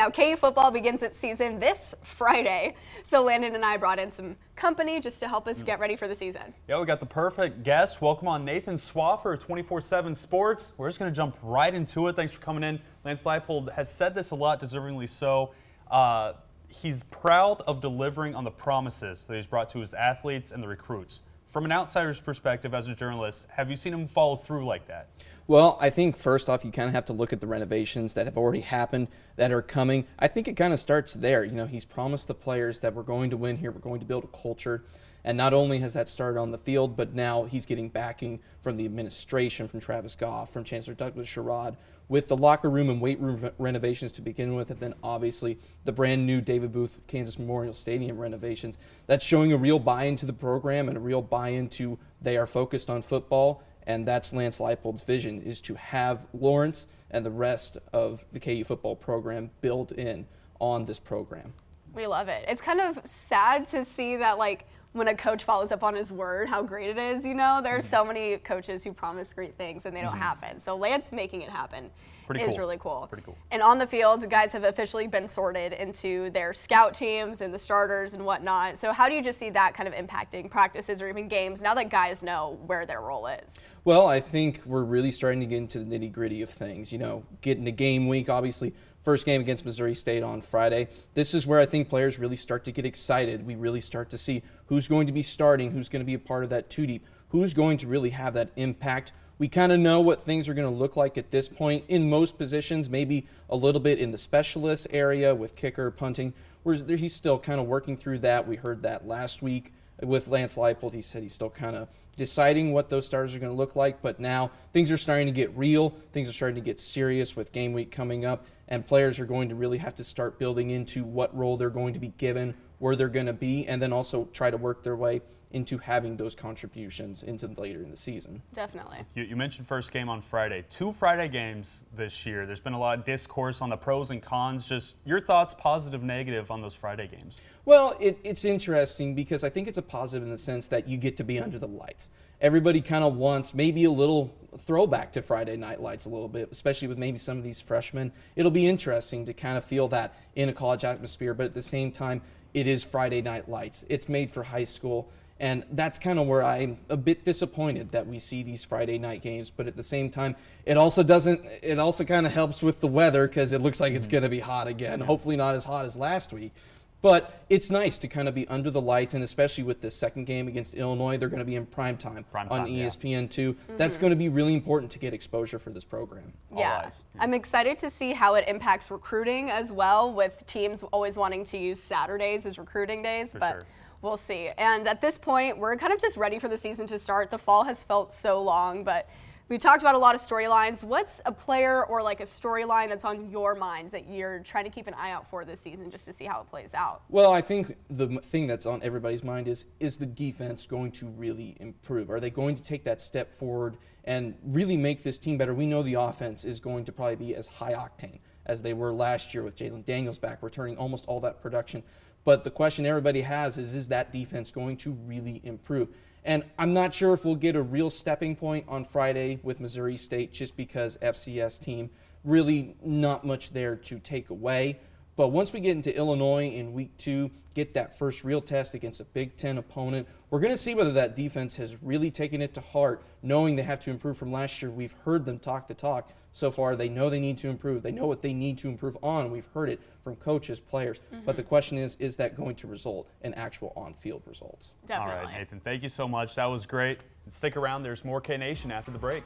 Now, KU football begins its season this Friday, so Landon and I brought in some company just to help us get ready for the season. Yeah, we got the perfect guest. Welcome on Nathan Swaffar, 24/7 Sports. We're just going to jump right into it. Thanks for coming in. Lance Leipold has said this a lot, deservingly so. He's proud of delivering on the promises that he's brought to his athletes and the recruits. From an outsider's perspective as a journalist, have you seen him follow through like that? Well, I think first off, you kind of have to look at the renovations that have already happened, that are coming. I think it kind of starts there. You know, he's promised the players that we're going to win here, we're going to build a culture. And not only has that started on the field, but now he's getting backing from the administration, from Travis Goff, from Chancellor Douglas Sherrod, with the locker room and weight room renovations to begin with, and then obviously the brand new David Booth Kansas Memorial Stadium renovations. That's showing a real buy-in to the program and a real buy-in to they are focused on football, and that's Lance Leipold's vision, is to have Lawrence and the rest of the KU football program built in on this program. We love it. It's kind of sad to see that, like, when a coach follows up on his word, how great it is, you know? There are so many coaches who promise great things and they don't happen. So Lance making it happen is really cool. Pretty cool. And on the field, guys have officially been sorted into their scout teams and the starters and whatnot. So how do you just see that kind of impacting practices or even games now that guys know where their role is? Well, I think we're really starting to get into the nitty-gritty of things. You know, getting to game week, obviously, first game against Missouri State on Friday. This is where I think players really start to get excited. We really start to see who's going to be starting, who's going to be a part of that two-deep, who's going to really have that impact. We kind of know what things are going to look like at this point in most positions, maybe a little bit in the specialist area with kicker, punting, where he's still kind of working through that. We heard that last week with Lance Leipold. He said he's still kind of deciding what those stars are going to look like, but now things are starting to get real. Things are starting to get serious with game week coming up, and players are going to really have to start building into what role they're going to be given, where they're going to be, and then also try to work their way into having those contributions into later in the season. Definitely. You mentioned first game on Friday. 2 Friday games this year. There's been a lot of discourse on the pros and cons. Just your thoughts, positive, negative, on those Friday games. Well, it's interesting because I think it's a positive in the sense that you get to be under the lights. Everybody kind of wants maybe a little throwback to Friday night lights a little bit, especially with maybe some of these freshmen. It'll be interesting to kind of feel that in a college atmosphere, but at the same time, it is Friday night lights. It's made for high school, and that's kind of where I'm a bit disappointed that we see these Friday night games. But at the same time, it also kind of helps with the weather because it looks like it's going to be hot again. Hopefully not as hot as last week. But it's nice to kind of be under the lights, and especially with this second game against Illinois, they're going to be in prime time on ESPN2. That's going to be really important to get exposure for this program. Yeah. I'm excited to see how it impacts recruiting as well, with teams always wanting to use Saturdays as recruiting days. We'll see. And at this point, we're kind of just ready for the season to start. The fall has felt so long, but we talked about a lot of storylines. What's a player or like a storyline that's on your mind that you're trying to keep an eye out for this season just to see how it plays out? Well, I think the thing that's on everybody's mind is the defense going to really improve? Are they going to take that step forward and really make this team better? We know the offense is going to probably be as high octane as they were last year with Jalen Daniels back, returning almost all that production. But the question everybody has is that defense going to really improve? And I'm not sure if we'll get a real stepping point on Friday with Missouri State, just because FCS team, really not much there to take away. But once we get into Illinois in week 2, get that first real test against a Big Ten opponent, we're going to see whether that defense has really taken it to heart, knowing they have to improve from last year. We've heard them talk the talk so far. They know they need to improve. They know what they need to improve on. We've heard it from coaches, players. But the question is that going to result in actual on-field results? Definitely. All right, Nathan, thank you so much. That was great. And stick around. There's more K-Nation after the break.